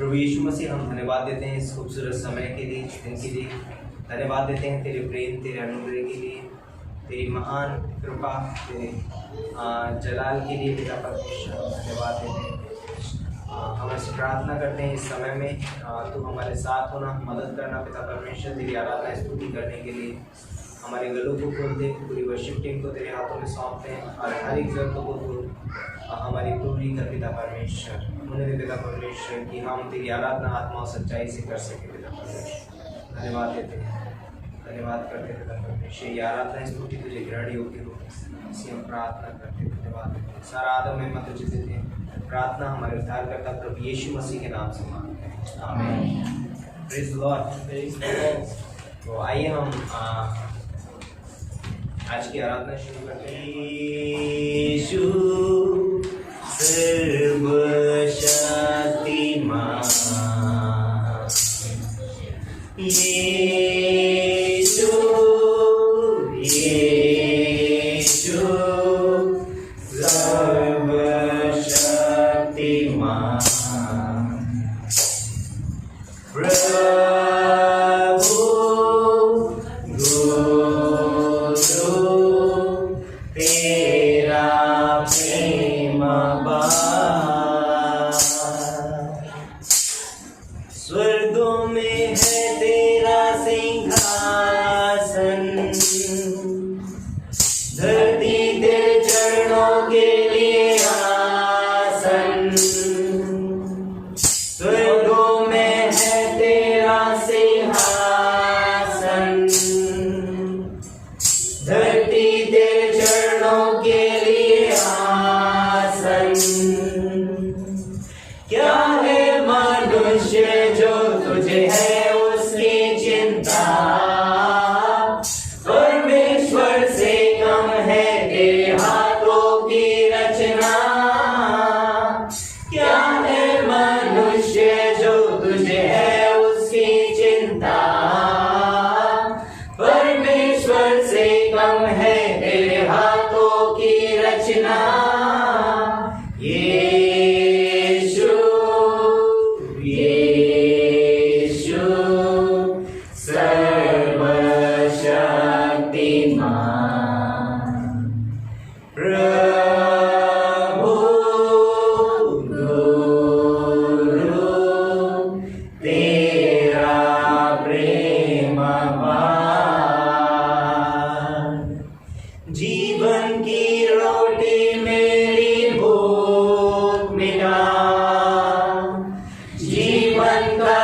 प्रभु यीशु मसीह, हम धन्यवाद देते हैं इस खूबसूरत समय के लिए, इस दिन के लिए। धन्यवाद देते हैं तेरे प्रेम, तेरे अनुग्रह के लिए, तेरी महान कृपा, तेरे जलाल के लिए पिता परमेश्वर। धन्यवाद देते हैं। हम ऐसे प्रार्थना करते हैं इस समय में तू हमारे साथ होना, मदद करना पिता परमेश्वर। तेरी आराधना स्तुति करने के लिए हमारे गलों को खोल दे। पूरी वर्शिप टीम को तेरे हाथों में सौंपते हैं और हर एक जरूरतों को तू हमारी पूरी कर पिता परमेश्वर। उन्हें पिता परमेश्वर कि हम तेरी आराधना आत्मा और सच्चाई से कर सके पिता परमेश्वर। धन्यवाद देते हैं, धन्यवाद करते हैं पिता परमेश्वर। ये आराधना स्तुति तुझे ग्रहण योग्य हो, इसी हम प्रार्थना करते हैं। धन्यवाद देते हैं, सारा आदर में मत तुझे देते हैं। प्रार्थना हमारे उद्धारकर्ता प्रभु यीशु मसीह के नाम से मांगते हैं, आमीन। Praise the Lord. तो आइए हम आज की आराधना शुरू करते हैं। यीशु सर्वशक्तिमान, यीशु यीशु सर्वशक्तिमान, स्वर्गों में है तेरा सिंहासन, धरती तेरे चरणों के लिए आसन। स्वर्गों में है तेरा सिंहासन, धरती तेरे चरणों के लिए आसन। क्या है मनुष्य जो तुझे है उसकी चिंता, परमेश्वर से कम है तेरे हाथों की रचना। क्या है मनुष्य जो तुझे है उसकी चिंता, परमेश्वर से कम है तेरे हाथों की रचना। प्रभु गुरु तेरा प्रेम अपार, जीवन की रोटी मेरी भूख मिटा, जीवन का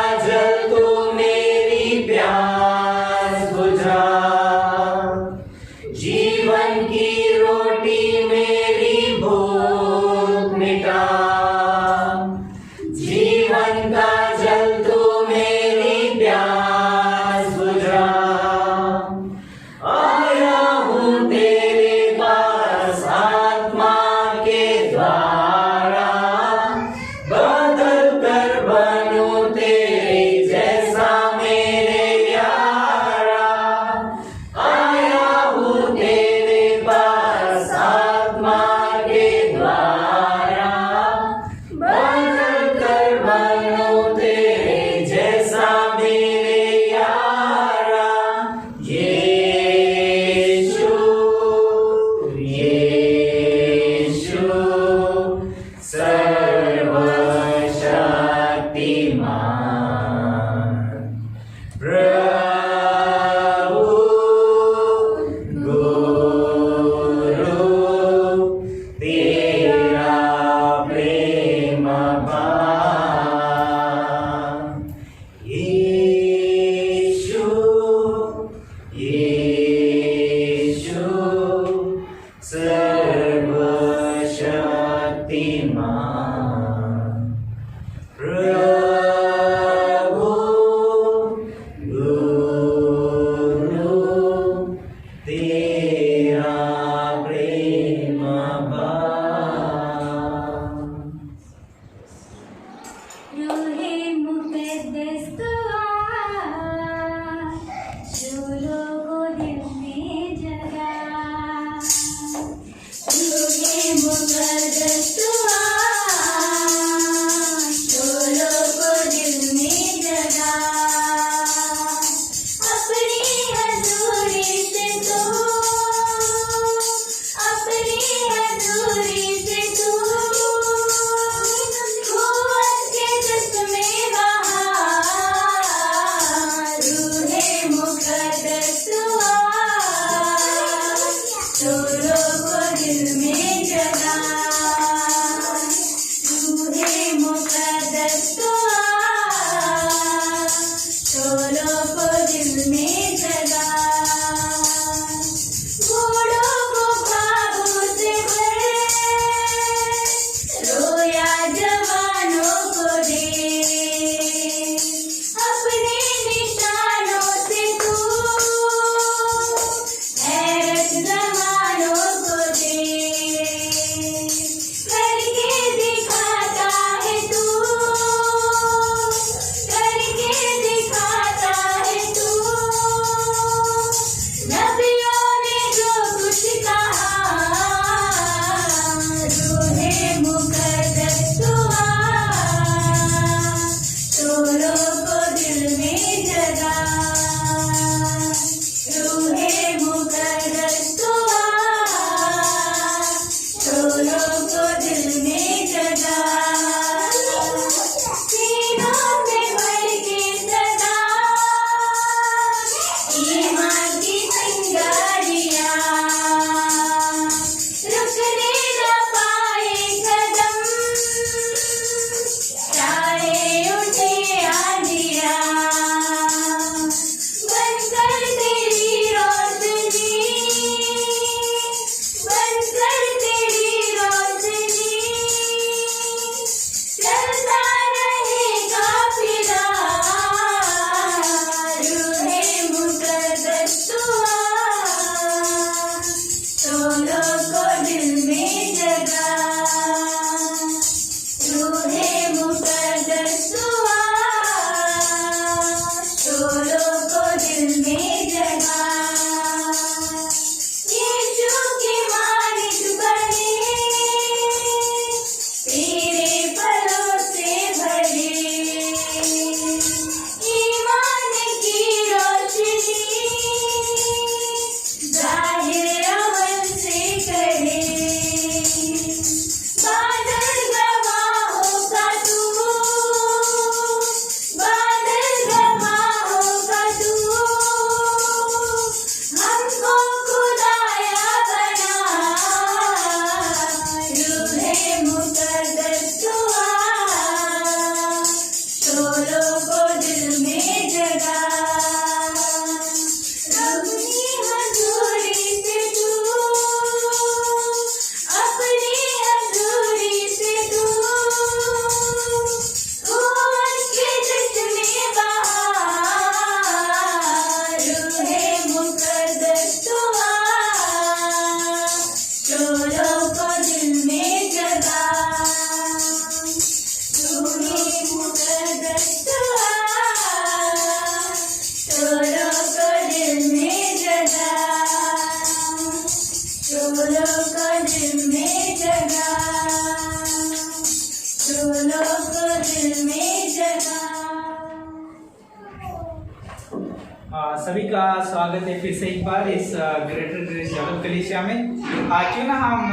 सभी का स्वागत है फिर से एक बार इस ग्रेटर ग्रेस जगत कलीसिया में। क्यों ना हम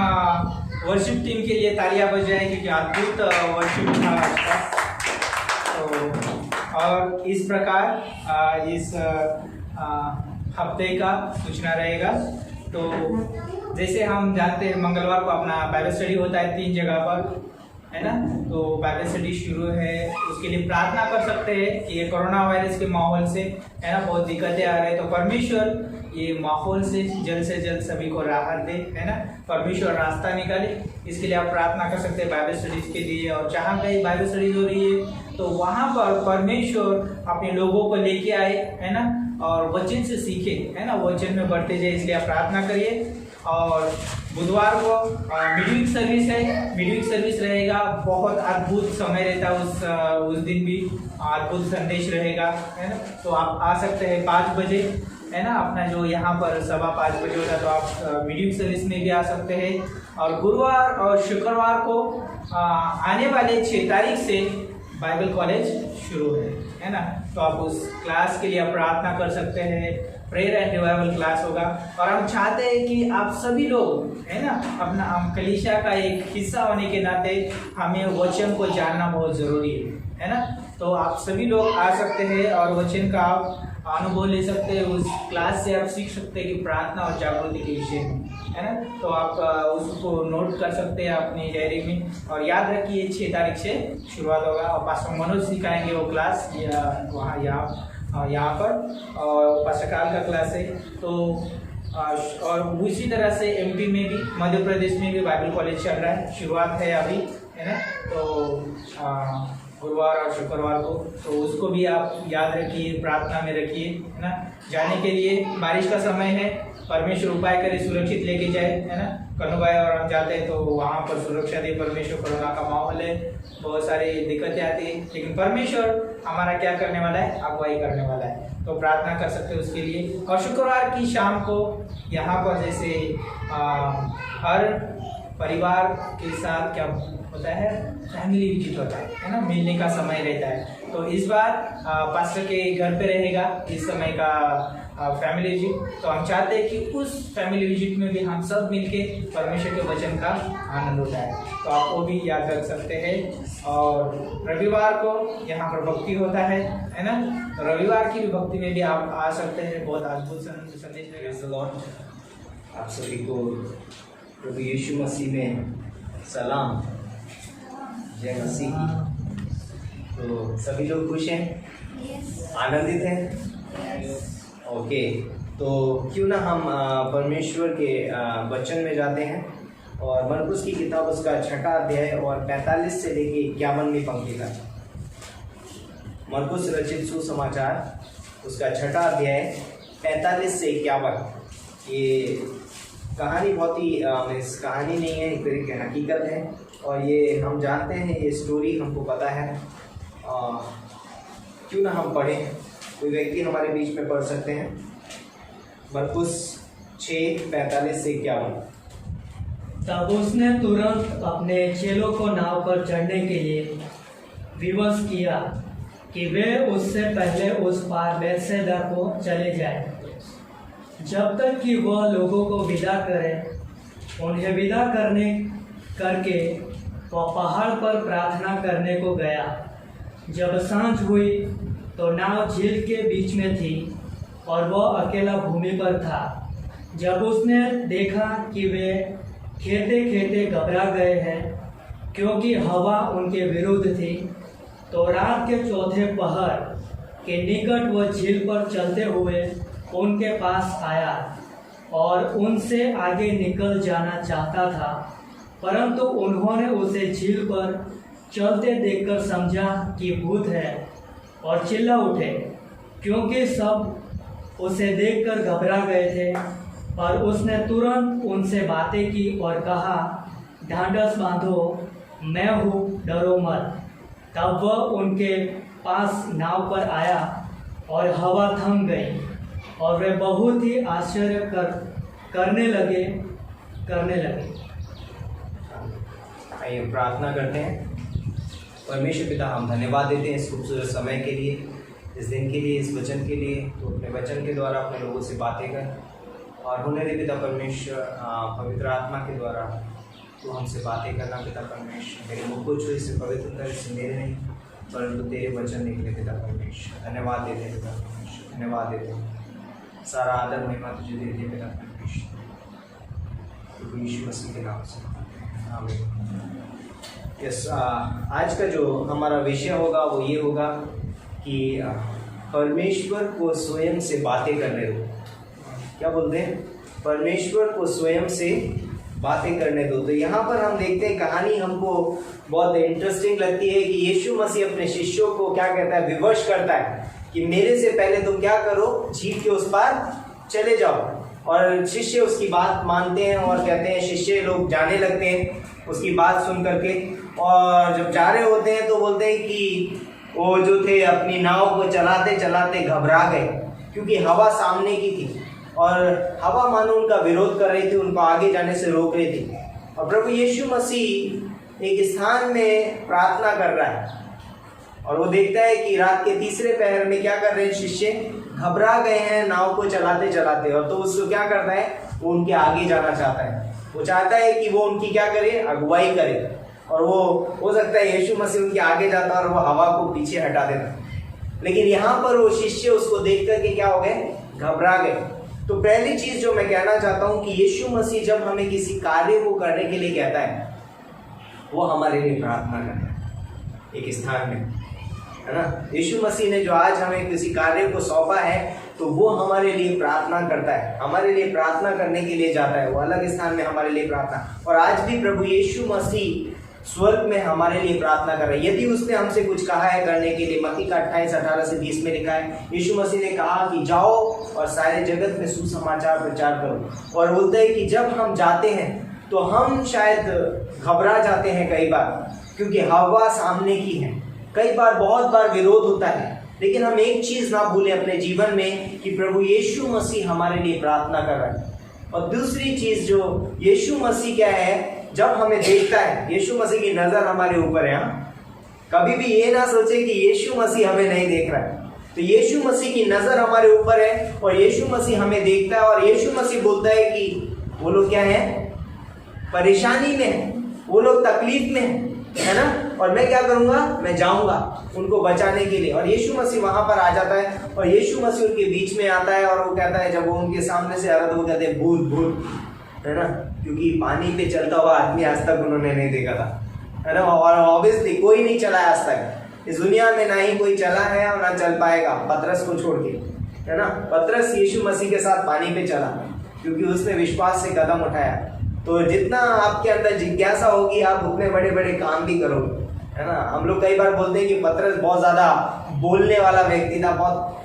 वर्शिप टीम के लिए तालियां बजाएं, क्योंकि अद्भुत वर्शिप था आज का। तो और इस प्रकार इस हफ्ते का सूचना रहेगा। तो जैसे हम जानते हैं मंगलवार को अपना बाइबल स्टडी होता है 3 जगह पर, है ना। तो बाइबल स्टडी शुरू है, उसके लिए प्रार्थना कर सकते हैं कि ये कोरोना वायरस के माहौल से, है ना, बहुत दिक्कतें आ रही है। तो परमेश्वर ये माहौल से जल्द सभी को राहत दे, है ना, परमेश्वर रास्ता निकाले। इसके लिए आप प्रार्थना कर सकते हैं बाइबल स्टडीज के लिए। और जहाँ कहीं बाइबल स्टडीज हो रही है तो वहाँ पर परमेश्वर अपने लोगों को लेके आए, है ना, और वचन से सीखे, है ना, वचन में बढ़ते जाए। इसलिए आप प्रार्थना करिए। और बुधवार को मिडवीक सर्विस है, मिडवीक सर्विस रहेगा। बहुत अद्भुत समय रहता है उस दिन भी अद्भुत संदेश रहेगा, है ना। तो आप आ सकते हैं 5 बजे, है ना। अपना जो यहाँ पर 5:15 बजे होता है, तो आप मिडवीक सर्विस में भी आ सकते हैं। और गुरुवार और शुक्रवार को आने वाले 6 तारीख से बाइबल कॉलेज शुरू है ना। तो आप उस क्लास के लिए आप प्रार्थना कर सकते हैं। प्रेयर एंड रिवाइवल क्लास होगा। और हम चाहते हैं कि आप सभी लोग, है ना, अपना कलीसिया का एक हिस्सा होने के नाते हमें वचन को जानना बहुत ज़रूरी है ना। तो आप सभी लोग आ सकते हैं और वचन का आप अनुभव ले सकते हैं। उस क्लास से आप सीख सकते हैं कि प्रार्थना और जागृति के विषय में, है ना। तो आप उसको नोट कर सकते हैं अपनी डायरी में। और याद रखिए 6 तारीख से शुरुआत होगा और पास्टर मनोज सिखाएंगे वो क्लास वहाँ यहाँ पर। और पास्टर का क्लास है। तो और उसी तरह से एमपी में भी, मध्य प्रदेश में भी बाइबल कॉलेज चल रहा है, शुरुआत है अभी, है ना। तो गुरुवार और शुक्रवार को, तो उसको भी आप याद रखिए, प्रार्थना में रखिए, है ना। जाने के लिए बारिश का समय है, परमेश्वर उपाय करे, सुरक्षित लेके जाए, है ना। कन्नू भाई और हम जाते हैं तो वहाँ पर सुरक्षा दे परमेश्वर। कोरोना का माहौल है, बहुत सारी दिक्कतें आती है, लेकिन परमेश्वर हमारा क्या करने वाला है, अगुवाई करने वाला है। तो प्रार्थना कर सकते हैं उसके लिए। और शुक्रवार की शाम को यहाँ पर जैसे हर परिवार के साथ क्या होता है, फैमिली विजिट होता है ना, मिलने का समय रहता है। तो इस बार पास्टर के घर पे रहेगा इस समय का फैमिली विजिट। तो हम चाहते हैं कि उस फैमिली विजिट में भी हम सब मिलके परमेश्वर के वचन का आनंद उठाएं। तो आप वो भी याद रख सकते हैं। और रविवार को यहाँ पर भक्ति होता है ना। रविवार की भी भक्ति में भी आप आ सकते हैं, बहुत अद्भुत संदेश रहेगा। आप सभी को प्रभु यीशु मसीह में सलाम, जय मसीह की। तो सभी लोग खुश हैं, आनंदित हैं? ओके। तो क्यों ना हम परमेश्वर के वचन में जाते हैं। और मरकुस की किताब उसका 6ठा अध्याय और 45 से लेके 51वीं पंक्ति का। मरकुस रचित सुसमाचार उसका 6ठा अध्याय 45 से 51। ये कहानी बहुत ही इस कहानी नहीं है, एक तरीके की हकीकत है। और ये हम जानते हैं, ये स्टोरी हमको पता है। क्यों ना हम पढ़ें, कोई व्यक्ति हमारे बीच में पढ़ सकते हैं। मरकुस 6:45 से 51। तब उसने तुरंत अपने चेलों को नाव पर चढ़ने के लिए विवश किया कि वे उससे पहले उस पार बैतसैदा को चले जाएं, जब तक कि वह लोगों को विदा करे। उन्हें विदा करके वह पहाड़ पर प्रार्थना करने को गया। जब सांझ हुई तो नाव झील के बीच में थी और वह अकेला भूमि पर था। जब उसने देखा कि वे खेते खेते घबरा गए हैं, क्योंकि हवा उनके विरुद्ध थी, तो रात के 4थे पहर के निकट वह झील पर चलते हुए उनके पास आया और उनसे आगे निकल जाना चाहता था। परंतु उन्होंने उसे झील पर चलते देखकर समझा कि भूत है और चिल्ला उठे, क्योंकि सब उसे देखकर घबरा गए थे। और उसने तुरंत उनसे बातें की और कहा, ढांढस बांधो, मैं हूँ, डरो मत। तब वह उनके पास नाव पर आया और हवा थम गई और वे बहुत ही आश्चर्य करने लगे। आइए प्रार्थना करते हैं। परमेश्वर पिता, हम धन्यवाद देते हैं इस खूबसूरत समय के लिए। इस दिन के लिए, इस वचन के लिए। तो अपने वचन के द्वारा अपने लोगों से बातें कर, और होने दे पिता परमेश्वर पवित्र आत्मा के द्वारा तो हमसे बातें करना पिता परमेश्वर। मेरे मुख को छू, इससे पवित्र कर, इससे मेरे नहीं परंतु तेरे वचन निकले पिता परमेश्वर। धन्यवाद देते हैं पिता परमेश्वर, धन्यवाद देते हैं। सारा आदर महिमा तुझे देते हैं पिता परमेश्वर, तो यीशु मसीह के नाम से आमीन। यस, आज का जो हमारा विषय होगा वो ये होगा कि परमेश्वर को स्वयं से बातें करने दो। क्या बोलते हैं? परमेश्वर को स्वयं से बातें करने दो। तो यहाँ पर हम देखते हैं, कहानी हमको बहुत इंटरेस्टिंग लगती है कि यीशु मसीह अपने शिष्यों को क्या कहता है, विवश करता है कि मेरे से पहले तुम क्या करो, झील के उस पार चले जाओ। और शिष्य उसकी बात मानते हैं और कहते हैं, शिष्य लोग जाने लगते हैं उसकी बात सुन करके। और जब जा रहे होते हैं तो बोलते हैं कि वो जो थे अपनी नाव को चलाते चलाते घबरा गए, क्योंकि हवा सामने की थी और हवा मानो उनका विरोध कर रही थी, उनको आगे जाने से रोक रही थी। और प्रभु यीशु मसीह एक स्थान में प्रार्थना कर रहा है और वो देखता है कि रात के तीसरे पहर में क्या कर रहे हैं, शिष्य घबरा गए हैं नाव को चलाते चलाते। और तो उसको क्या करता है, वो उनके आगे जाना चाहता है। वो चाहता है कि वो उनकी क्या करे, अगुवाई करे। और वो हो सकता है यीशु मसीह उनके आगे जाता और वो हवा को पीछे हटा देता। लेकिन यहाँ पर वो शिष्य उसको देख करके क्या हो गए, घबरा गए। तो पहली चीज जो मैं कहना चाहता हूँ कि यीशु मसीह जब हमें किसी कार्य को करने के लिए कहता है, वो हमारे लिए प्रार्थना करता है एक स्थान में, है ना। यीशु मसीह ने जो आज हमें किसी कार्य को सौंपा है तो वो हमारे लिए प्रार्थना करता है, हमारे लिए प्रार्थना करने के लिए जाता है, वो अलग स्थान में हमारे लिए प्रार्थना। और आज भी प्रभु यीशु मसीह स्वर्ग में हमारे लिए प्रार्थना कर रहे हैं। यदि उसने हमसे कुछ कहा है करने के लिए, मत्ती का 28:18-20 में लिखा है, यीशु मसीह ने कहा कि जाओ और सारे जगत में सुसमाचार प्रचार करो। और बोलते हैं कि जब हम जाते हैं तो हम शायद घबरा जाते हैं कई बार, क्योंकि हवा सामने की है, कई बार बहुत बार विरोध होता है। लेकिन हम एक चीज ना भूलें अपने जीवन में कि प्रभु यीशु मसीह हमारे लिए प्रार्थना कर रहा है। और दूसरी चीज जो यीशु मसीह क्या है, जब हमें देखता है, यीशु मसीह की नजर हमारे ऊपर है। कभी भी ये ना सोचे कि यीशु मसीह हमें नहीं देख रहा है। तो यीशु मसीह की नजर हमारे ऊपर है और यीशु मसीह हमें देखता है। और यीशु मसीह बोलता है कि वो लोग क्या है, परेशानी में है, वो लोग तकलीफ में है ना। और मैं क्या करूंगा, मैं जाऊंगा उनको बचाने के लिए। और यीशु मसीह वहां पर आ जाता है और यीशु मसीह उनके बीच में आता है। और वो कहता है, जब वो उनके सामने से आ रहा, तो वो कहते हैं भूत भूत, है ना, क्योंकि पानी पे चलता हुआ आदमी आज तक उन्होंने नहीं देखा था, है ना। और ऑब्वियसली कोई नहीं चला आज तक इस दुनिया में, ना ही कोई चला है और ना चल पाएगा पतरस को छोड़ के, है ना। पतरस यीशु मसीह के साथ पानी पे चला क्योंकि उसने विश्वास से कदम उठाया। तो जितना आपके अंदर जिज्ञासा होगी, आप उतने बड़े बड़े काम भी करोगे, है ना। हम लोग कई बार बोलते हैं कि पतरस बहुत ज्यादा बोलने वाला व्यक्ति था, बहुत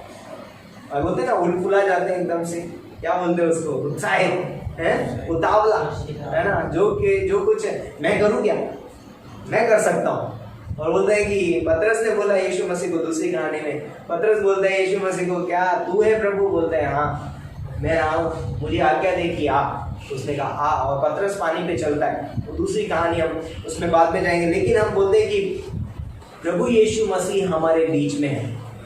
बोलते हैं ना, उलफुला जाते हैं एकदम से, क्या बोलते हैं उसको, उत्साहित है, उतावला, है ना। जो कुछ मैं करूं, क्या मैं कर सकता हूँ। और बोलते हैं कि पतरस ने बोला यीशु मसीह को, दूसरी कहानी में पतरस बोलता है यीशु मसीह को, क्या तू है प्रभु? बोलता है हाँ मैं आऊँ, मुझे आज्ञा दे कि आ। उसने कहा आ, और पतरस पानी पे चलता है। तो दूसरी कहानी हम उसमें बाद में जाएंगे। लेकिन हम बोलते हैं कि प्रभु यीशु मसीह हमारे बीच में है।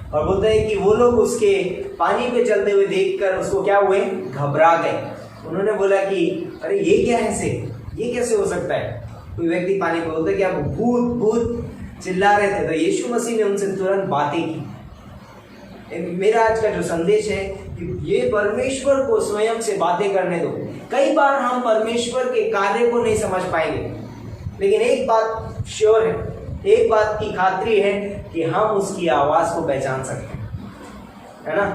और बोलते हैं कि वो लोग उसके पानी पे चलते हुए देखकर उसको क्या हुए, घबरा गए। उन्होंने बोला कि अरे ये क्या है, से ये कैसे हो सकता है, कोई व्यक्ति पानी पे, बोलते क्या भूत भूत चिल्ला रहे थे। तो यीशु मसीह ने उनसे तुरंत बातें की। मेरा आज का जो संदेश है कि ये परमेश्वर को स्वयं से बातें करने दो। कई बार हम परमेश्वर के कार्य को नहीं समझ पाएंगे, लेकिन एक बात श्योर है, एक बात की खातरी है कि हम उसकी आवाज को पहचान सकते हैं, है ना।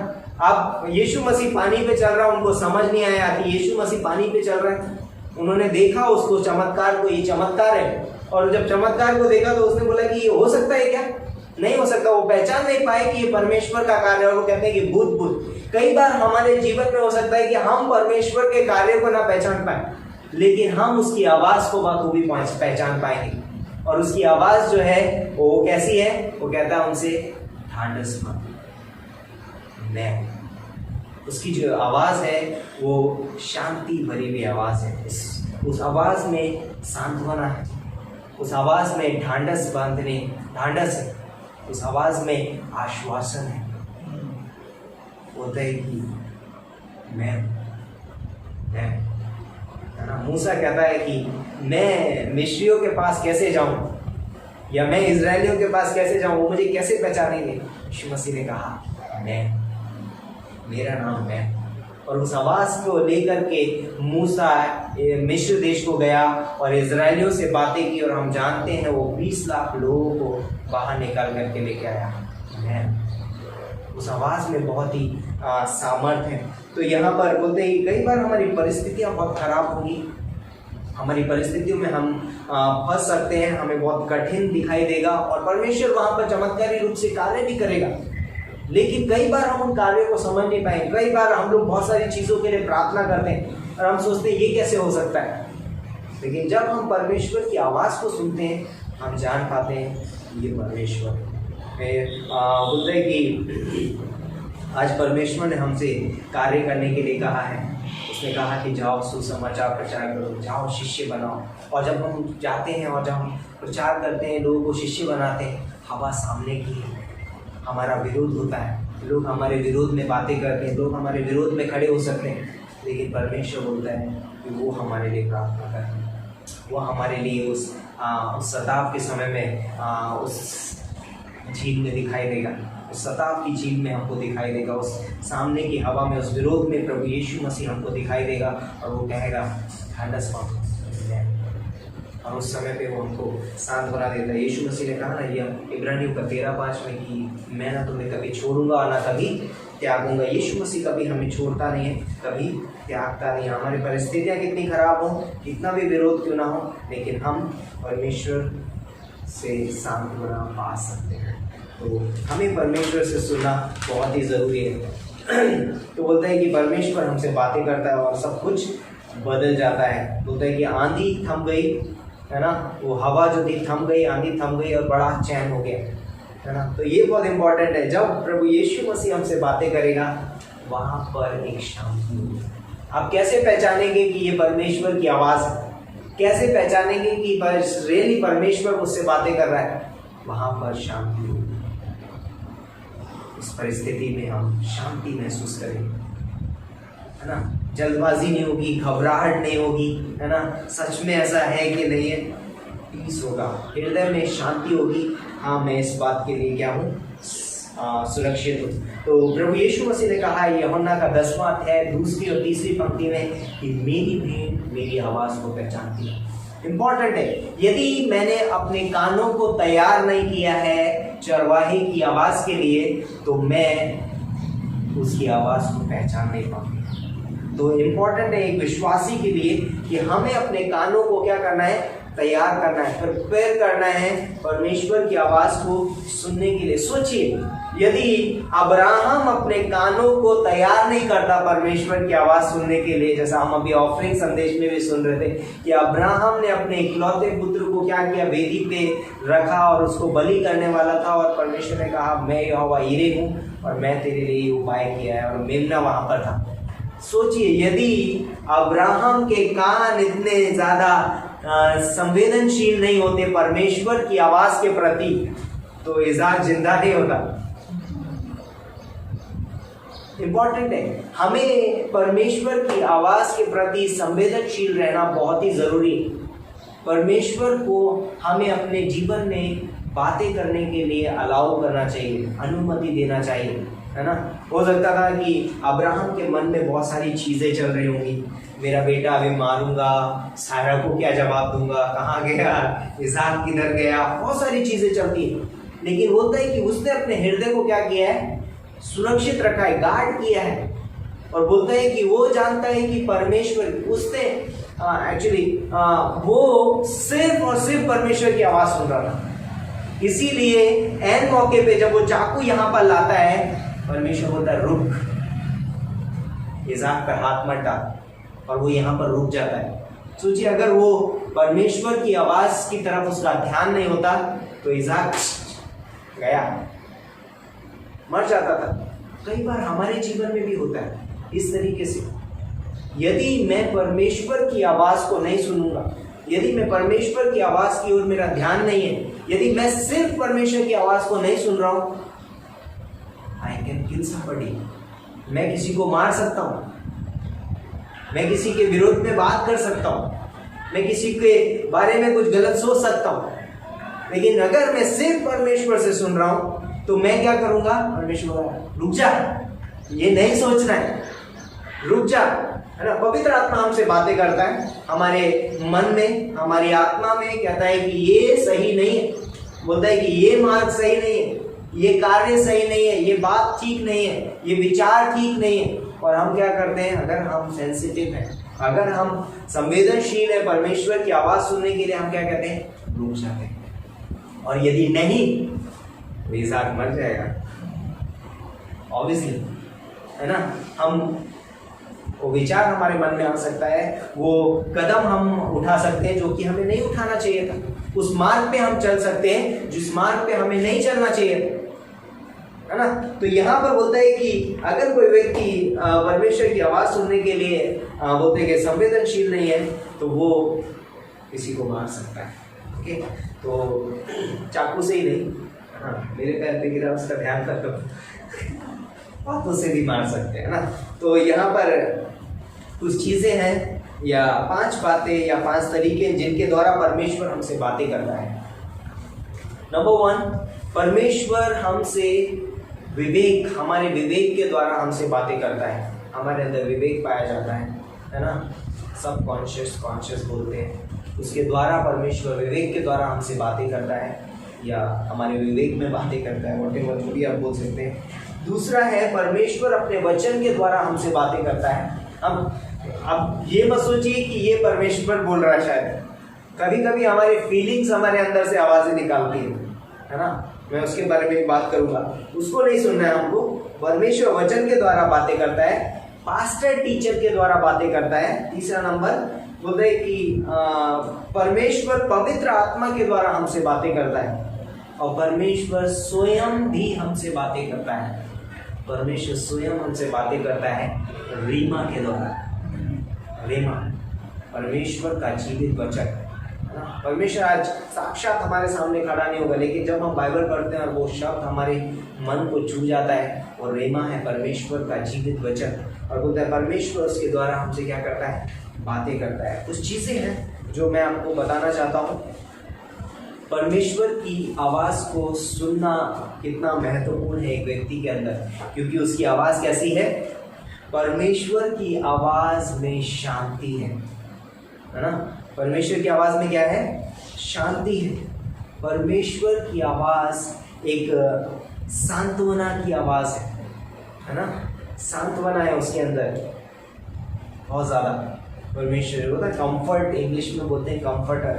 अब यीशु मसीह पानी पे चल रहा है, उनको समझ नहीं आया कि यीशु मसीह पानी पे चल रहा है। उन्होंने देखा उसको, चमत्कार को, ये चमत्कार है। और जब चमत्कार को देखा तो उसने बोला कि ये हो सकता है क्या? नहीं हो सकता। वो पहचान नहीं पाए कि ये परमेश्वर का कार्य है। और वो कहते हैं कि भूत भूत। कई बार हमारे जीवन में हो सकता है कि हम परमेश्वर के कार्य को ना पहचान पाए, लेकिन हम उसकी आवाज को बखूबी पहचान पाएंगे। और उसकी आवाज जो है वो कैसी है? वो कहता है उनसे, ढांढस मत, मैं। उसकी जो आवाज है वो शांति भरी हुई आवाज है। उस आवाज में सांत्वना है, उस आवाज में ढांढस बांधने, ढांढस है, उस आवाज में आश्वासन है, बोलता है कि मैं है ना। मूसा कहता है कि मैं मिस्रियों के पास कैसे जाऊं या मैं इजरायलियों के पास कैसे जाऊं, वो मुझे कैसे पहचानेंगे। यीशु मसीह ने कहा मेरा नाम मैं। और उस आवाज़ को लेकर के मूसा मिस्र देश को गया और इजरायलियों से बातें की, और हम जानते हैं वो 20 लाख लोगों को बाहर निकाल करके लेके आया। उस आवाज़ में बहुत ही सामर्थ है। तो यहाँ पर बोलते हैं कई बार हमारी परिस्थितियाँ बहुत खराब होंगी, हमारी परिस्थितियों में हम फंस सकते हैं, हमें बहुत कठिन दिखाई देगा और परमेश्वर वहाँ पर चमत्कारी रूप से कार्य भी करेगा। लेकिन कई बार हम उन कार्यों को समझ नहीं पाएंगे। कई बार हम लोग बहुत सारी चीज़ों के लिए प्रार्थना करते हैं और हम सोचते हैं ये कैसे हो सकता है, लेकिन जब हम परमेश्वर की आवाज़ को सुनते हैं हम जान पाते हैं ये परमेश्वर बोलते हैं कि आज परमेश्वर ने हमसे कार्य करने के लिए कहा है। उसने कहा कि जाओ सुसमाचार प्रचार करो, जाओ शिष्य बनाओ। और जब हम जाते हैं और जब हम प्रचार करते हैं, लोगों को शिष्य बनाते हैं, हवा सामने की है, हमारा विरोध होता है, लोग हमारे विरोध में बातें करते हैं, लोग हमारे विरोध में खड़े हो सकते हैं, लेकिन परमेश्वर बोलता है कि वो हमारे लिए प्रार्थना करें, वो हमारे लिए उस सताव के समय में उस झील में दिखाई देगा, उस सताव की झील में हमको दिखाई देगा, उस सामने की हवा में, उस विरोध में प्रभु यीशु मसीह हमको दिखाई देगा और वो कहेगा ढांढस पाओ, और उस समय पे वो हमको शांत बना देता है। यीशु मसीह ने कहा ना ये इब्रानियों का 13:5 में कि मैं ना तुम्हें कभी छोड़ूंगा और ना कभी त्यागूंगा। यीशु मसीह कभी हमें छोड़ता नहीं है, कभी त्यागता नहीं है। हमारी परिस्थितियाँ कितनी खराब हो, कितना भी विरोध क्यों ना हो, लेकिन हम परमेश्वर से सांत्वना पा सकते हैं। तो हमें परमेश्वर से सुनना बहुत ही ज़रूरी है। तो बोलते हैं कि परमेश्वर हमसे बातें करता है और सब कुछ बदल जाता है। बोलते हैं कि आंधी थम गई, है ना, वो हवा जो थी थम गई, आंधी थम गई और बड़ा चैन हो गया, है ना। तो ये बहुत इंपॉर्टेंट है। जब प्रभु यीशु मसीह हमसे बातें करेगा वहाँ पर एक शांति होगी। आप कैसे पहचानेंगे कि ये परमेश्वर की आवाज़ है? कैसे पहचानेंगे कि रियली परमेश्वर मुझसे बातें कर रहा है? वहाँ पर शांति होगी। उस परिस्थिति में हम शांति महसूस करेंगे, है ना। जल्दबाजी नहीं होगी, घबराहट नहीं होगी, है ना। सच में ऐसा है कि नहीं है, पीस होगा, हृदय में शांति होगी। हाँ, मैं इस बात के लिए क्या हूँ, सुरक्षित हूँ। तो प्रभु यीशु मसीह ने कहा है यूहन्ना का 10वां अध्याय 2 और 3 पंक्ति में कि मेरी भेड़ मेरी आवाज़ को पहचानती है। इम्पॉर्टेंट है, यदि मैंने अपने कानों को तैयार नहीं किया है चरवाहे की आवाज़ के लिए, तो मैं उसकी आवाज़ को पहचान नहीं पाऊंगा। तो इम्पॉर्टेंट है एक विश्वासी के लिए कि हमें अपने कानों को क्या करना है, तैयार करना है, प्रिपेयर करना है परमेश्वर की आवाज़ को सुनने के लिए। सोचिए, यदि अब्राहम अपने कानों को तैयार नहीं करता परमेश्वर की आवाज़ सुनने के लिए, जैसा हम अभी ऑफरिंग संदेश में भी सुन रहे थे कि अब्राहम ने अपने इकलौते पुत्र को क्या किया, वेदी पे रखा और उसको बलि करने वाला था, और परमेश्वर ने कहा मैं यहोवा यिरे हूँ और मैं तेरे लिए उपाय किया है, और मेमना वहाँ पर था। सोचिए, यदि अब्राहम के कान इतने ज़्यादा संवेदनशील नहीं होते परमेश्वर की आवाज़ के प्रति, तो इज़हाक जिंदा नहीं होता। इम्पॉर्टेंट है, हमें परमेश्वर की आवाज़ के प्रति संवेदनशील रहना बहुत ही ज़रूरी है। परमेश्वर को हमें अपने जीवन में बातें करने के लिए अलाउ करना चाहिए, अनुमति देना चाहिए, है ना। हो सकता था कि अब्राहम के मन में बहुत सारी चीज़ें चल रही होंगी, मेरा बेटा अभी मारूंगा, सारा को क्या जवाब दूंगा, कहाँ गया, इज़हाक किधर गया, बहुत सारी चीज़ें चलती हैं। लेकिन होता है कि उसने अपने हृदय को क्या किया है, सुरक्षित रखा है, गार्ड किया है, और बोलता है कि वो जानता है कि परमेश्वर, उसने एक्चुअली वो सिर्फ और सिर्फ परमेश्वर की आवाज़ सुन रहा था। इसीलिए ऐन मौके पे जब वो चाकू यहाँ पर लाता है, परमेश्वर बोलता है रुक, इज़हाक पर हाथ मत डाल, और वो यहाँ पर रुक जाता है। सोचिए, अगर वो परमेश्वर की आवाज़ की तरफ उसका ध्यान नहीं होता तो इज़हाक गया, मर जाता था। कई बार हमारे जीवन में भी होता है इस तरीके से। यदि मैं परमेश्वर की आवाज़ को नहीं सुनूंगा, यदि मैं परमेश्वर की आवाज़ की ओर मेरा ध्यान नहीं है, यदि मैं सिर्फ परमेश्वर की आवाज़ को नहीं सुन रहा हूँ, I can kill somebody, मैं किसी को मार सकता हूँ, मैं किसी के विरोध में बात कर सकता हूँ, मैं किसी के बारे में कुछ गलत सोच सकता हूँ, लेकिन अगर मैं सिर्फ परमेश्वर से सुन रहा हूँ तो मैं क्या करूंगा? परमेश्वर रुक जा, ये नहीं सोचना है, रुक जा, है ना। पवित्र आत्मा हमसे बातें करता है हमारे मन में, हमारी आत्मा में, कहता है कि ये सही नहीं है, बोलता है कि ये मार्ग सही नहीं है, ये कार्य सही नहीं है, ये बात ठीक नहीं है, ये विचार ठीक नहीं है। और हम क्या करते हैं? अगर हम सेंसिटिव हैं, अगर हम संवेदनशील है परमेश्वर की आवाज सुनने के लिए, हम क्या कहते हैं? रुक जाते हैं। और यदि नहीं तो ये साथ मर जाएगा, ऑब्वियसली, है ना। हम वो विचार हमारे मन में आ सकता है, वो कदम हम उठा सकते हैं जो कि हमें नहीं उठाना चाहिए था, उस मार्ग पे हम चल सकते हैं जिस मार्ग पे हमें नहीं चलना चाहिए, है ना। तो यहाँ पर बोलता है कि अगर कोई व्यक्ति परमेश्वर की आवाज सुनने के लिए बोलते हैं कि संवेदनशील नहीं है तो वो किसी को मार सकता है। ओके, तो चाकू से ही नहीं, हाँ, मेरे पैर पे गिरा उसका ध्यान रखो, हाथों से भी मार सकते हैं ना। तो यहाँ पर कुछ चीजें हैं या 5 बातें या 5 तरीके जिनके द्वारा परमेश्वर हमसे बातें करता है। नंबर 1, परमेश्वर हमसे विवेक, हमारे विवेक के द्वारा हमसे बातें करता है। हमारे अंदर विवेक पाया जाता है ना, सब कॉन्शियस कॉन्शियस बोलते हैं, उसके द्वारा परमेश्वर विवेक के द्वारा हमसे बातें करता है या हमारे विवेक में बातें करता है, व्हाटएवर जो भी आप बोल सकते हैं। दूसरा है परमेश्वर अपने वचन के द्वारा हमसे बातें करता है। अब ये मत सोचिए कि ये परमेश्वर बोल रहा है, शायद कभी कभी हमारी फीलिंग्स हमारे अंदर से आवाजें निकालती है ना, मैं उसके बारे में बात करूंगा, उसको नहीं सुनना है हमको। परमेश्वर वचन के द्वारा बातें करता है, पास्टर टीचर के द्वारा बातें करता है। तीसरा नंबर बोलते हैं कि परमेश्वर पवित्र आत्मा के द्वारा हमसे बातें करता है, और परमेश्वर स्वयं भी हमसे बातें करता है। परमेश्वर स्वयं हमसे बातें करता है रीमा के द्वारा। रीमा परमेश्वर का जीवित वचन, परमेश्वर आज साक्षात हमारे सामने खड़ा नहीं होगा, लेकिन जब हम बाइबल पढ़ते हैं और वो शब्द हमारे मन को छू जाता है, और रेमा है परमेश्वर का जीवित वचन, और बोलता है परमेश्वर उसके द्वारा हमसे क्या करता है? बातें करता है। कुछ चीज़ें हैं जो मैं आपको बताना चाहता हूँ। परमेश्वर की आवाज़ को सुनना कितना महत्वपूर्ण है एक व्यक्ति के अंदर, क्योंकि उसकी आवाज़ कैसी है? परमेश्वर की आवाज़ में शांति है ना। परमेश्वर की आवाज़ में क्या है? शांति है। परमेश्वर की आवाज़ एक सांत्वना की आवाज़ है ना, सांत्वना है उसके अंदर बहुत ज़्यादा। परमेश्वर होता है कंफर्ट, इंग्लिश में बोलते हैं कंफर्टर,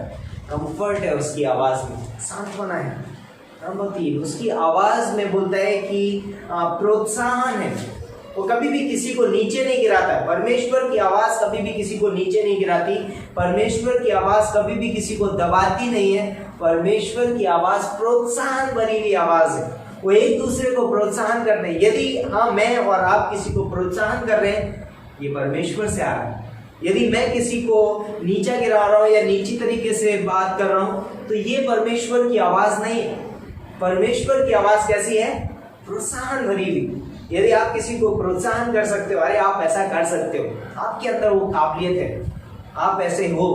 कंफर्ट है उसकी आवाज़ में, सांत्वना है। नंबर 3, उसकी आवाज़ में बोलता है कि प्रोत्साहन है, वो कभी भी किसी को नीचे नहीं गिराता। परमेश्वर की आवाज़ कभी भी किसी को नीचे नहीं गिराती, परमेश्वर की आवाज़ कभी भी किसी को दबाती नहीं है। परमेश्वर की आवाज़ प्रोत्साहन भरी हुई आवाज़ है, वो एक दूसरे को प्रोत्साहन कर रहे हैं। यदि हाँ मैं और आप किसी को प्रोत्साहन कर रहे हैं, ये परमेश्वर से आ रहा है। यदि मैं किसी को नीचा गिरा रहा हूँ या नीची तरीके से बात कर रहा हूँ, तो ये परमेश्वर की आवाज़ नहीं है। परमेश्वर की आवाज़ कैसी है? प्रोत्साहन भरी हुई। यदि आप किसी को प्रोत्साहन कर सकते हो, अरे आप ऐसा कर सकते हो, आपके अंदर वो काबिलियत है, आप ऐसे हो,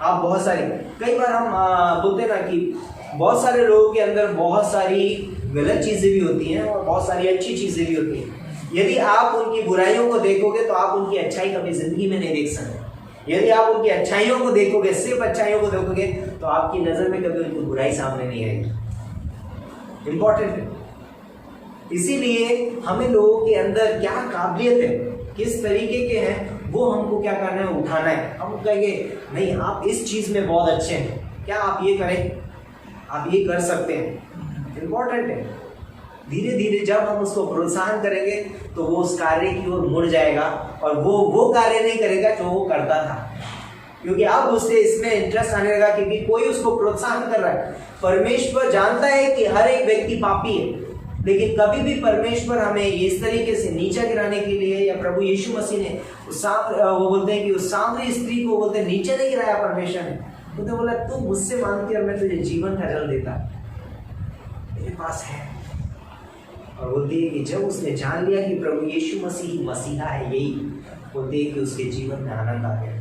आप बहुत सारी, कई बार हम बोलते ना कि बहुत सारे लोगों के अंदर बहुत सारी गलत चीज़ें भी होती हैं और बहुत सारी अच्छी चीज़ें भी होती हैं। यदि आप उनकी बुराइयों को देखोगे तो आप उनकी अच्छाई कभी जिंदगी में नहीं देख सकते। यदि आप उनकी अच्छाइयों को देखोगे, सिर्फ अच्छाइयों को देखोगे, तो आपकी नज़र में कभी उनकी बुराई सामने नहीं आएगी। इंपॉर्टेंट है। इसीलिए हमें लोगों के अंदर क्या काबिलियत है, किस तरीके के हैं, वो हमको क्या करना है? उठाना है। हम कहेंगे नहीं आप इस चीज़ में बहुत अच्छे हैं, क्या आप ये करें, आप ये कर सकते हैं। इम्पोर्टेंट है। धीरे धीरे जब हम उसको प्रोत्साहन करेंगे तो वो उस कार्य की ओर मुड़ जाएगा और वो कार्य नहीं करेगा जो वो करता था, क्योंकि अब उसे इसमें इंटरेस्ट आने लगा, क्योंकि कोई उसको प्रोत्साहन कर रहा है। परमेश्वर जानता है कि हर एक व्यक्ति पापी है, लेकिन कभी भी परमेश्वर हमें इस तरीके से नीचा गिराने के लिए, या प्रभु यीशु मसीह ने वो बोलते हैं कि उस सामरी स्त्री को बोलते हैं नीचे नहीं गिराया परमेश्वर ने, तो बोला तू मुझसे मांगती और मैं तुझे जीवन का जल देता। मेरे पास है, और बोलती है कि जब उसने जान लिया कि प्रभु यीशु मसीह ही मसीहा है, यही बोलती है कि उसके जीवन में आनंद आ गया।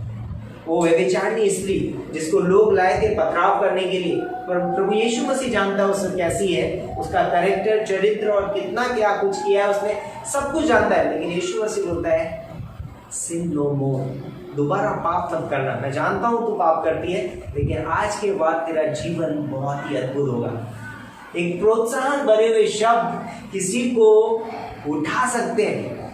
वो व्यभिचारिणी स्त्री जिसको लोग लाए थे पथराव करने के लिए, पर प्रभु यीशु मसीह जानता है उससे कैसी है, उसका कैरेक्टर, चरित्र और कितना क्या कुछ किया है उसने, सब कुछ जानता है। लेकिन यीशु मसीह बोलता है सिन नो मोर, दोबारा पाप मत करना। मैं जानता हूं तू पाप करती है, लेकिन आज के बाद तेरा जीवन बहुत ही अद्भुत होगा। एक प्रोत्साहन भरे हुए शब्द किसी को उठा सकते हैं,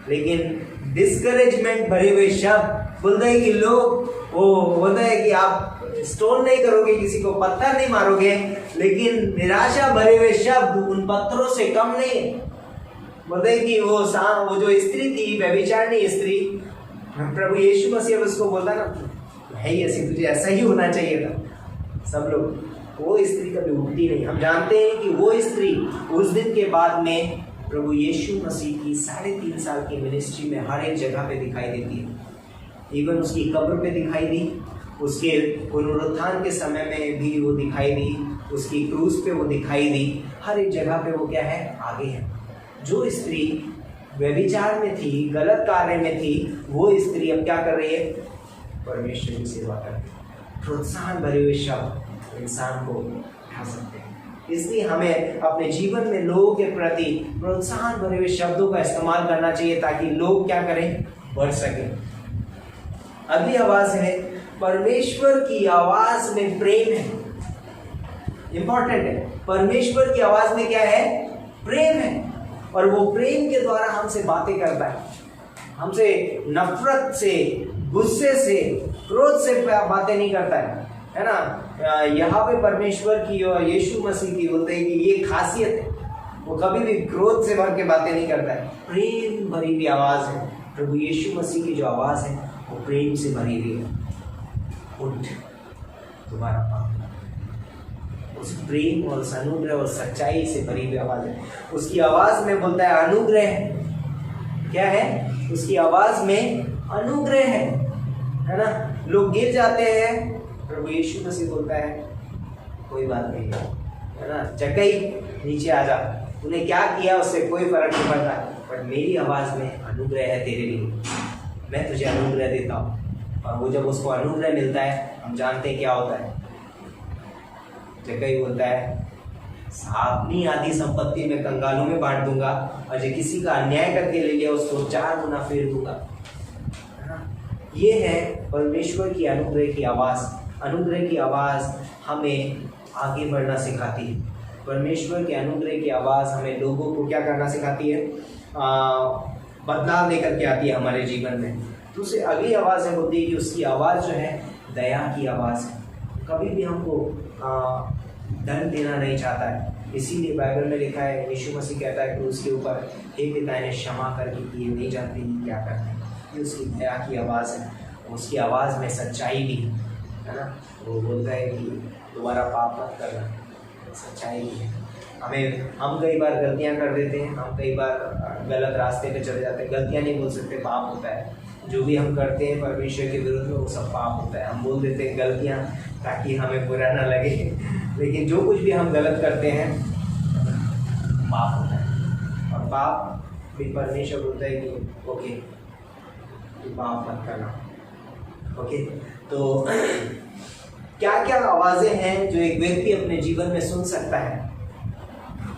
लेकिन डिस्करेजमेंट भरे हुए शब्द बोलते हैं कि लोग वो बोलते हैं कि आप स्टोन नहीं करोगे, किसी को पत्थर नहीं मारोगे, लेकिन निराशा भरे हुए शब्द उन पत्थरों से कम नहीं है। बोलते हैं कि वो जो स्त्री थी, व्यभिचारिणी स्त्री, प्रभु यीशु मसीह उसको बोलता ना, है ऐसी, तुझे ऐसा ही होना चाहिए था। सब लोग, वो स्त्री कभी उठती नहीं। हम जानते हैं कि वो स्त्री उस दिन के बाद में प्रभु यीशु मसीह की 3.5 साल की मिनिस्ट्री में हर एक जगह पे दिखाई देती है। इवन उसकी कब्र पे दिखाई दी, उसके पुनरुत्थान के समय में भी वो दिखाई दी, उसकी क्रूस पे वो दिखाई दी, हर एक जगह पे वो क्या है, आगे है। जो स्त्री व्यभिचार में थी, गलत कार्य में थी, वो स्त्री अब क्या कर रही है, परमेश्वर की सेवा कर रही है। प्रोत्साहन भरे हुए शब्द इंसान को उठा सकते हैं। इसलिए हमें अपने जीवन में लोगों के प्रति प्रोत्साहन भरे हुए शब्दों का इस्तेमाल करना चाहिए, ताकि लोग क्या करें, बढ़ सके। अगली आवाज है, परमेश्वर की आवाज में प्रेम है। इंपॉर्टेंट है, परमेश्वर की आवाज में क्या है, प्रेम है। और वो प्रेम के द्वारा हमसे बातें करता है, हमसे नफरत से, गुस्से से, क्रोध से बातें नहीं करता है ना। यहाँ पे परमेश्वर की और यीशु मसीह की बोलते हैं कि ये खासियत है, वो कभी भी क्रोध से भर के बातें नहीं करता है। प्रेम भरी हुई आवाज है। प्रभु यीशु मसीह की जो आवाज है वो प्रेम से भरी हुई है। उठ, तुम्हारा पाप, उस प्रेम और अनुग्रह और सच्चाई से भरी हुई आवाज है। उसकी आवाज में बोलता है अनुग्रह है। क्या है, उसकी आवाज में अनुग्रह है ना। लोग गिर जाते हैं, प्रभु यीशु मसीह बोलता है कोई बात नहीं है ना, जगई नीचे आ जा, तूने क्या किया उससे कोई फर्क नहीं पड़ता, पर मेरी आवाज में अनुग्रह है तेरे लिए, मैं तुझे अनुग्रह देता हूँ। और वो जब उसको अनुग्रह मिलता है, हम जानते हैं क्या होता है। जगई बोलता है अपनी आधी संपत्ति में कंगालों में बांट दूंगा, और जो किसी का अन्याय करके ले लिया उसको 4 गुना फेर दूंगा। ये है परमेश्वर की अनुग्रह की आवाज। अनुग्रह की आवाज हमें आगे बढ़ना सिखाती है। परमेश्वर के अनुग्रह की आवाज हमें लोगों को क्या करना सिखाती है, बदलाव लेकर के आती है हमारे जीवन में। तो उससे अगली आवाज है, होती है कि उसकी आवाज जो है दया की आवाज है। कभी भी हमको दंड देना नहीं चाहता है। इसीलिए बाइबल में लिखा है, यीशु मसीह कहता है क्रूस के ऊपर, हे पिता इन्हें क्षमा करके कि ये नहीं जानते क्या करते हैं। ये उसकी दया की आवाज़ है। उसकी आवाज़ में सच्चाई भी है ना। वो बोलता है कि दोबारा पाप मत करना, सच्चाई भी है। हम कई बार गलतियां कर देते हैं, हम कई बार गलत रास्ते पे चले जाते हैं। गलतियां नहीं बोल सकते, पाप होता है। जो भी हम करते हैं परमेश्वर के विरुद्ध में, वो सब पाप होता है। हम बोल देते हैं गलतियां ताकि हमें बुरा ना लगे, लेकिन जो कुछ भी हम गलत करते हैं पाप होता है। और पाप भी परमेश्वर बोलता है कि ओके तू पाप मत करना। ओके, तो क्या क्या आवाज़ें हैं जो एक व्यक्ति अपने जीवन में सुन सकता है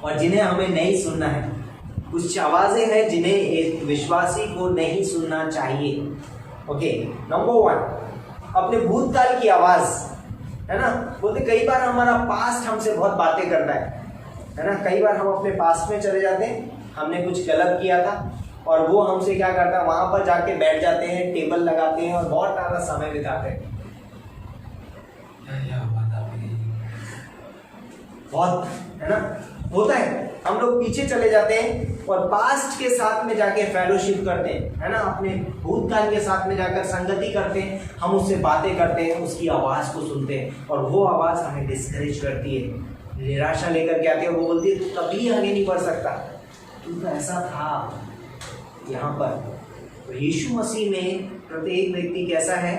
और जिन्हें हमें नहीं सुनना है। कुछ आवाज़ें हैं जिन्हें एक विश्वासी को नहीं सुनना चाहिए। ओके, नंबर 1 अपने भूतकाल की आवाज़, है ना। बोलते कई बार हमारा पास्ट हमसे बहुत बातें करता है ना। कई बार हम अपने पास्ट में चले जाते हैं, हमने कुछ गलत किया था और वो हमसे क्या करता है, वहाँ पर जाके बैठ जाते हैं, टेबल लगाते हैं और बहुत सारा समय बिताते हैं। बहुत, है ना, होता है। हम लोग पीछे चले जाते हैं और पास्ट के साथ में जाके फेलोशिप करते हैं, है ना। अपने भूतकाल के साथ में जाकर संगति करते हैं, हम उससे बातें करते हैं, उसकी आवाज़ को सुनते हैं और वो आवाज़ हमें डिस्करेज करती है, निराशा लेकर के आती है। वो बोलती है तू कभी आगे नहीं बढ़ सकता, तू तो ऐसा था यहाँ पर। तो यीशु मसीह में प्रत्येक व्यक्ति कैसा है।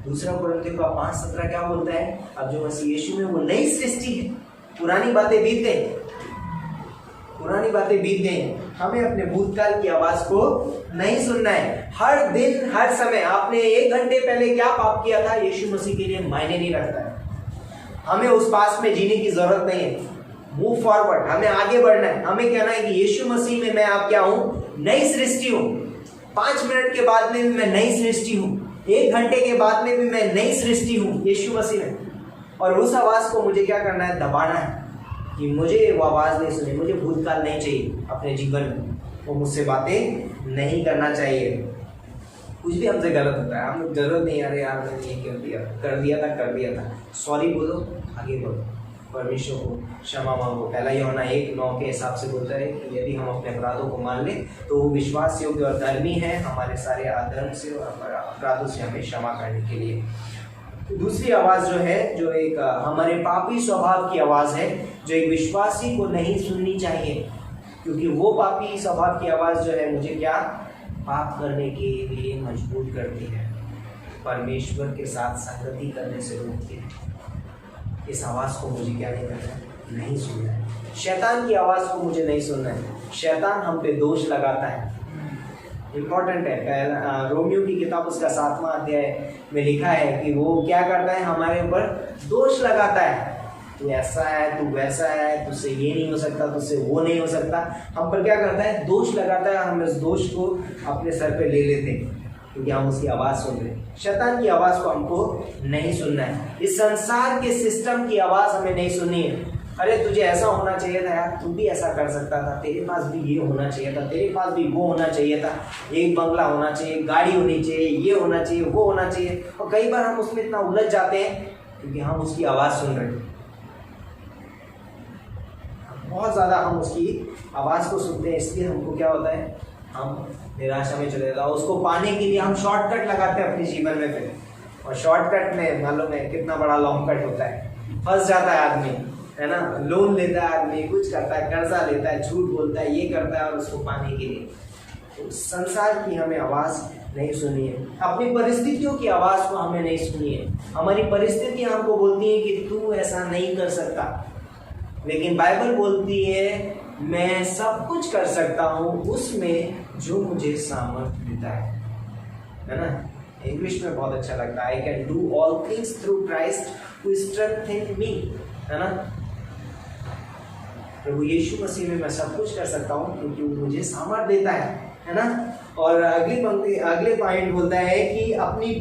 2 कोरिन्थियों 5:17 क्या बोलता है, अब जो मसीह यीशु में वो नई सृष्टि है, पुरानी बातें बीत गई, पुरानी बातें बीत गई, हमें अपने भूतकाल की आवाज को नहीं सुनना है। हर दिन हर समय आपने 1 घंटे पहले क्या पाप किया था, यीशु मसीह के लिए मायने नहीं रखता है। हमें उस पास्ट में जीने की जरूरत नहीं है। मूव फॉरवर्ड, हमें आगे बढ़ना है। हमें कहना है कि यीशु मसीह में मैं आप क्या हूं, नई सृष्टि हूं। 5 मिनट के बाद में भी मैं नई सृष्टि हूं, 1 घंटे के बाद में भी मैं नई सृष्टि हूं यीशु मसीह में। और उस आवाज को मुझे क्या करना है, दबाना है कि मुझे वो आवाज नहीं सुनी, मुझे भूतकाल नहीं चाहिए अपने जीवन में, वो मुझसे बातें नहीं करना चाहिए। कुछ भी हमसे गलत होता है, हम जरूरत नहीं, अरे यार मैंने ये कर दिया था, सॉरी बोलो, आगे बढ़ो, परमेश्वर को क्षमा मांगो। पहला यूहन्ना 1:9 के हिसाब से बोलता है कि यदि हम अपने अपराधों को मान लें तो वो विश्वास योग्य और धर्मी है हमारे सारे अधर्म से और हमारे अपराधों से हमें क्षमा करने के लिए। दूसरी आवाज जो है, जो एक हमारे पापी स्वभाव की आवाज है, जो एक विश्वासी को नहीं सुननी चाहिए, क्योंकि वो पापी स्वभाव की आवाज जो है मुझे क्या, पाप करने के लिए मजबूर करती है, परमेश्वर के साथ संगति करने से रोकती है। इस आवाज को मुझे क्या नहीं करना है, नहीं सुनना है। शैतान की आवाज को मुझे नहीं सुनना है। शैतान हम पे दोष लगाता है, इम्पोर्टेंट है। पहला रोमियो की किताब उसका 7वां अध्याय में लिखा है कि वो क्या करता है, हमारे ऊपर दोष लगाता है, तू ऐसा है, तू वैसा है, तुझसे ये नहीं हो सकता, तुझसे वो नहीं हो सकता। हम पर क्या करता है, दोष लगाता है। हम इस दोष को अपने सर पे ले लेते हैं क्योंकि हम उसकी आवाज सुन रहे हैं। शैतान की आवाज को हमको नहीं सुनना है। इस संसार के सिस्टम की आवाज हमें नहीं सुननी है। अरे तुझे ऐसा होना चाहिए था यार, तू भी ऐसा कर सकता था, तेरे पास भी ये होना चाहिए था, तेरे पास भी वो होना चाहिए था, एक बंगला होना चाहिए, गाड़ी होनी चाहिए, ये होना चाहिए, वो होना चाहिए। और कई बार हम उसमें इतना उलझ जाते हैं क्योंकि हम उसकी आवाज सुन रहे हैं। बहुत ज़्यादा हम उसकी आवाज़ को सुनते हैं, इसलिए हमको क्या होता है, हम निराशा में चले जाते हैं। उसको पाने के लिए हम शॉर्टकट लगाते हैं अपने जीवन में फिर, और शॉर्टकट में मालूम है कितना बड़ा लॉन्ग कट होता है। फंस जाता है आदमी, है ना, लोन लेता है आदमी, कुछ करता है, कर्जा लेता है, झूठ बोलता है, ये करता है, और उसको पाने के लिए। तो संसार की हमें आवाज़ नहीं सुनी है, अपनी परिस्थितियों की आवाज़ को हमें नहीं सुनी है। हमारी परिस्थितियाँ हमको बोलती हैं कि तू ऐसा नहीं कर सकता, लेकिन बाइबल बोलती है मैं सब कुछ कर सकता हूँ उसमें जो मुझे सामर्थ्य देता है ना। इंग्लिश में बहुत अच्छा लगता है, I can do all things through Christ who strengthen me, है ना। प्रभु यीशु मसीह में मैं सब कुछ कर सकता हूँ क्योंकि वो मुझे सामर्थ्य देता है ना। और अगली पंक्ति, अगले पॉइंट बोलता है कि अपनी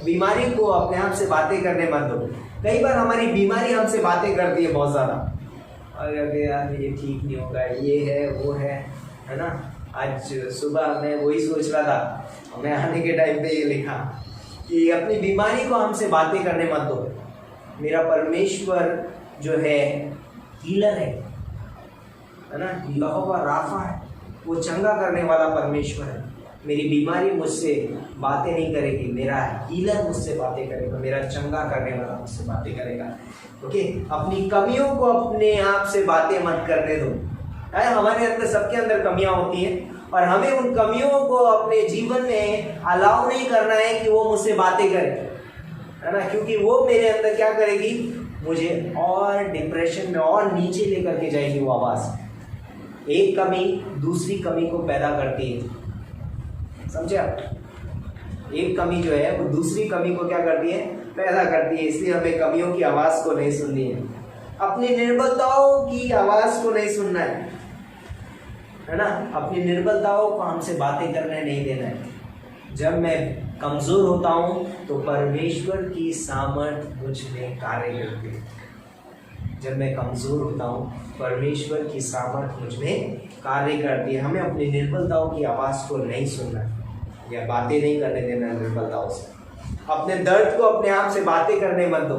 बीमारी को अपने आप से बातें करने मत दो। कई बार हमारी बीमारी हमसे बातें करती है बहुत ज़्यादा, अरे यार ये ठीक नहीं होगा, ये है वो है ना। आज सुबह मैं वही सोच रहा था, मैं आने के टाइम पे ये लिखा कि अपनी बीमारी को हमसे बातें करने मत दो। मेरा परमेश्वर जो है हीलर है ना, यहोवा राफा है, वो चंगा करने वाला परमेश्वर है। मेरी बीमारी मुझसे बातें नहीं करेगी, मेरा हीलर मुझसे बातें करेगा, मेरा चंगा करने वाला मुझसे बातें करेगा। ओके, अपनी कमियों को अपने आप से बातें मत करने दो। हमारे अंदर, सबके अंदर कमियां होती हैं और हमें उन कमियों को अपने जीवन में अलाउ नहीं करना है कि वो मुझसे बातें करे, है ना, क्योंकि वो मेरे अंदर क्या करेगी, मुझे और डिप्रेशन में और नीचे लेकर के जाएगी वो आवाज़। एक कमी दूसरी कमी को पैदा करती है, समझे आप। एक कमी जो है वो दूसरी कमी को क्या करती है, पैदा करती है। इसलिए हमें कमियों की आवाज़ को नहीं सुननी है, अपनी निर्बलताओं की आवाज़ को नहीं सुनना है ना। अपनी निर्बलताओं को हमसे बातें करने नहीं देना है। जब मैं कमज़ोर होता हूँ तो परमेश्वर की सामर्थ मुझ में कार्य करती है। जब मैं कमज़ोर होता हूँ परमेश्वर की सामर्थ मुझ में कार्य करती है। हमें अपनी निर्बलताओं की आवाज़ को नहीं सुनना या बातें नहीं करने देना निर्बलताओं से। अपने दर्द को अपने आप से बातें करने मत दो।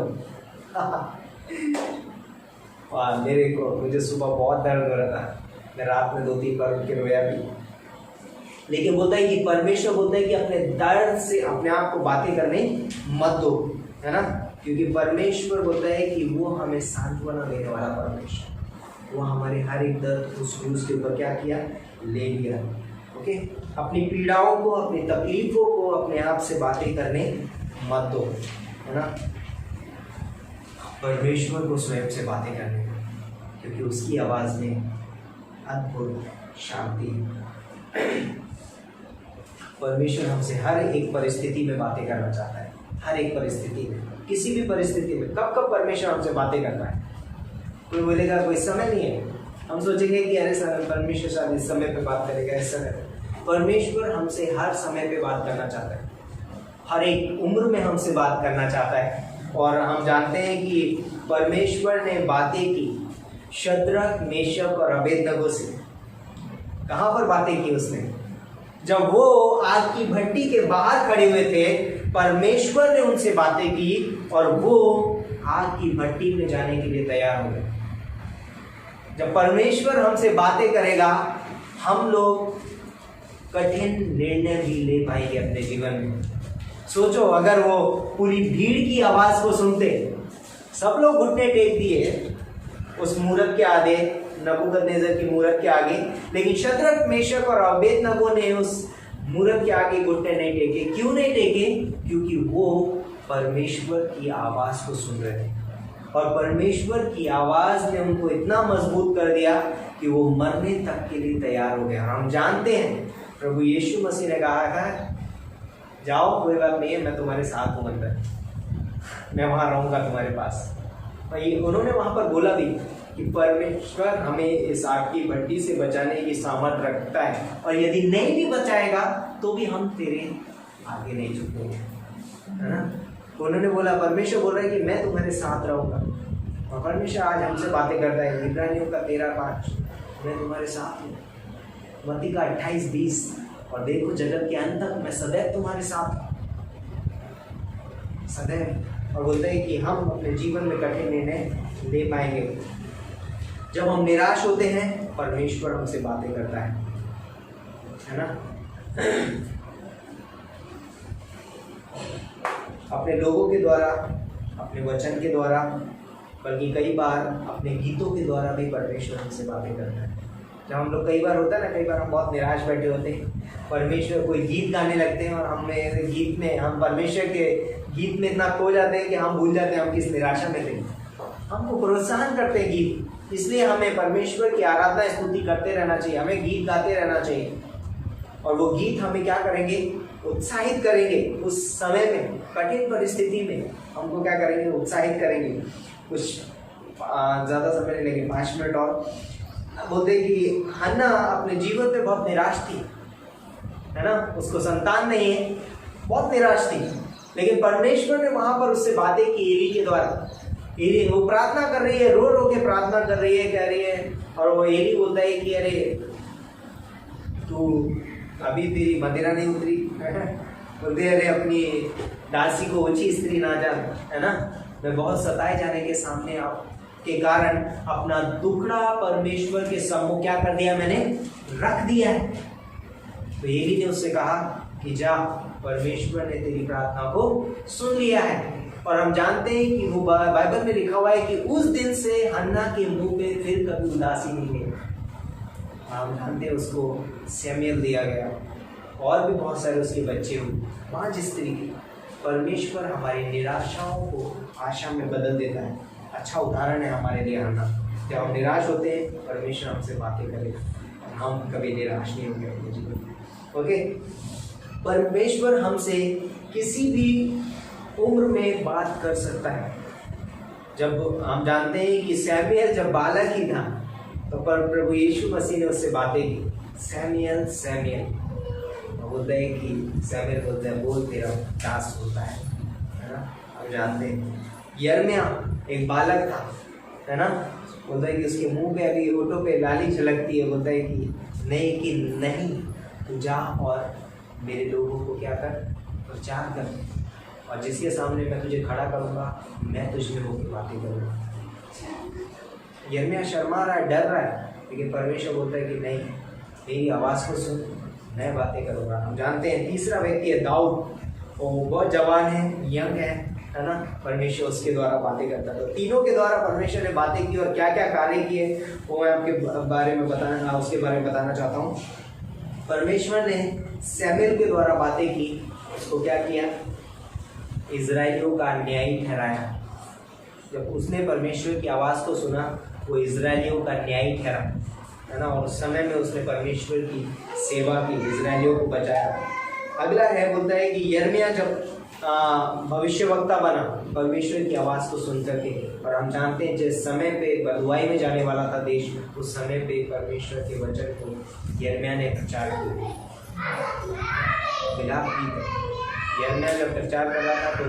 मुझे सुबह बहुत दर्द हो रहा था, मैं रात में 2-3 बार उठ के रोया भी। लेकिन बोलता है कि परमेश्वर बोलता है कि अपने दर्द से अपने आप को बातें करने मत दो, है ना, क्योंकि परमेश्वर बोलता है कि वो हमें सांत्वना देने वाला परमेश्वर, वो हमारे हर एक दर्द उस क्रूस के ऊपर क्या किया, ले लिया। ओके, अपनी पीड़ाओं को, अपनी तकलीफों को अपने आप से बातें करने मत दो, है ना। परमेश्वर को स्वयं से बातें करने दो। क्योंकि उसकी आवाज़ में अद्भुत शांति है। परमेश्वर हमसे हर एक परिस्थिति में बातें करना चाहता है, हर एक परिस्थिति में, किसी भी परिस्थिति में। कब कब परमेश्वर हमसे बातें करता है? कोई बोलेगा कोई समय नहीं है, हम सोचेंगे कि अरे सर परमेश्वर शायद इस समय पे बात करेगा, ऐसा नहीं। परमेश्वर हमसे हर समय पे बात करना चाहता है, हर एक उम्र में हमसे बात करना चाहता है। और हम जानते हैं कि परमेश्वर ने बातें की शद्रक, मेशक और अबेदनगो से। कहाँ पर बातें की उसने? जब वो आग की भट्टी के बाहर खड़े हुए थे, परमेश्वर ने उनसे बातें की और वो आग की भट्टी में जाने के लिए तैयार हो गए। जब परमेश्वर हमसे बातें करेगा, हम लोग कठिन निर्णय भी ले पाएंगे अपने जीवन में। सोचो, अगर वो पूरी भीड़ की आवाज को सुनते, सब लोग घुटने टेक दिए उस मूरत के आगे, नबूकदनेस्सर की मूरत के आगे, लेकिन शद्रक, मेशक और अबेदनगो ने उस मूरत के आगे घुटने नहीं टेके। क्यों नहीं टेके? क्योंकि वो परमेश्वर की आवाज को सुन रहे थे और परमेश्वर की आवाज ने उनको इतना मजबूत कर दिया कि वो मरने तक के लिए तैयार हो गए। हम जानते हैं प्रभु यीशु मसीह ने कहा है, जाओ कोई बात नहीं है, मैं तुम्हारे साथ हूँ अंदर, मैं वहां रहूंगा तुम्हारे पास। उन्होंने वहां पर बोला भी कि परमेश्वर हमें इस आग की भट्टी से बचाने की सामर्थ रखता है और यदि नहीं भी बचाएगा तो भी हम तेरे आगे नहीं झुकेंगे, है ना। उन्होंने बोला, परमेश्वर बोल रहा है कि मैं तुम्हारे साथ रहूंगा। और परमेश्वर आज हमसे बातें करता है, इब्रानियों का 13:5, मैं तुम्हारे साथ हूँ। मत्ती का 28:20, और देखो जगत के अंत तक मैं सदैव तुम्हारे साथ हूँ, सदैव। और बोलते हैं कि हम अपने जीवन में कठिन निर्णय ले पाएंगे। जब हम निराश होते हैं, परमेश्वर हमसे बातें करता है ना। अपने लोगों के द्वारा, अपने वचन के द्वारा, बल्कि कई बार अपने गीतों के द्वारा भी परमेश्वर हमसे बातें करता है। जब हम लोग, कई बार होता है ना, कई बार हम बहुत निराश बैठे होते हैं, परमेश्वर कोई गीत गाने लगते हैं और हमें गीत में, हम परमेश्वर के गीत में इतना खो जाते हैं कि हम भूल जाते हैं हम किस निराशा में थे। हमको प्रोत्साहन करते हैं गीत, इसलिए हमें परमेश्वर की आराधना स्तुति करते रहना चाहिए, हमें गीत गाते रहना चाहिए। और वो गीत हमें क्या करेंगे? उत्साहित करेंगे। उस समय में, कठिन परिस्थिति में हमको क्या करेंगे? उत्साहित करेंगे। कुछ ज़्यादा समय नहीं लेंगे, 5 मिनट और। बोलते कि हन्ना अपने जीवन पे बहुत निराश थी, है ना, उसको संतान नहीं है, बहुत निराश थी, लेकिन परमेश्वर ने वहां पर उससे बातें की एली के द्वारा। एली, वो प्रार्थना कर रही है, रो रो के प्रार्थना कर रही है, कह रही है, और वो एली बोलता है कि अरे तू अभी तेरी मदिरा नहीं उतरी, है ना। बोलते अरे अपनी दासी को ऊंची स्त्री ना जान, है ना, मैं बहुत सताए जाने के सामने के कारण अपना दुखड़ा परमेश्वर के सम्मुख क्या कर दिया? मैंने रख दिया है। तो एली ने उससे कहा कि जा, परमेश्वर ने तेरी प्रार्थना को सुन लिया है। और हम जानते हैं कि वो बाइबल में लिखा हुआ है कि उस दिन से हन्ना के मुंह पे फिर कभी उदासी नहीं गई। हम जानते हैं उसको सैमुएल दिया गया, और भी बहुत सारे उसके बच्चे हुए। 5 स्त्री की। परमेश्वर हमारी निराशाओं को आशा में बदल देता है। अच्छा उदाहरण है हमारे लिए हन्ना। जब हम निराश होते हैं, परमेश्वर हमसे बातें करेगा, हम कभी निराश नहीं होंगे अपने जीवन में। ओके, परमेश्वर हमसे किसी भी उम्र में बात कर सकता है। जब हम जानते हैं कि सैमुएल जब बालक ही था तो प्रभु यीशु मसीह ने उससे बातें की, सैमुएल सैमुएल। बोलता है कि सैमुएल बोलता है, बोल तेरा दास होता है ना। हम जानते हैं यिर्मयाह एक बालक था, है ना। बोलता है कि उसके मुंह पे अभी होठों पे लाली झलकती है। बोलता है कि नहीं, तू जा और मेरे लोगों को क्या कर? प्रचार कर, और जिसके सामने मैं तुझे खड़ा करूंगा, मैं तुझ में होकर बातें करूंगा। यिर्मयाह शर्मा रहा है, डर रहा है, लेकिन परमेश्वर बोलता है कि नहीं, मेरी आवाज़ को सुन, मैं बातें करूंगा। हम जानते हैं तीसरा व्यक्ति है दाऊद। वो बहुत जवान है, यंग है ना। परमेश्वर उसके द्वारा बातें करता है। तो तीनों के द्वारा परमेश्वर ने बातें की, और क्या क्या कार्य किए वो मैं आपके बारे में उसके बारे में बताना चाहता हूँ। परमेश्वर ने सैमुएल के द्वारा बातें की, उसको क्या किया? इजराइलियों का न्यायी ठहराया। जब उसने परमेश्वर की आवाज़ को सुना, वो इजरायलियों का न्यायी ठहरा, है ना, और उस समय में उसने परमेश्वर की सेवा की, इजरायलियों को बचाया। अगला है, बोलता है कि यिर्मयाह जब भविष्यवक्ता बना परमेश्वर की आवाज़ को सुन करके, और हम जानते हैं जिस समय पे बदुआई में जाने वाला था देश, उस समय पे परमेश्वर के वचन को यिर्मयाह ने प्रचार किया, विलाप की। यिर्मयाह जब प्रचार कर रहा था तो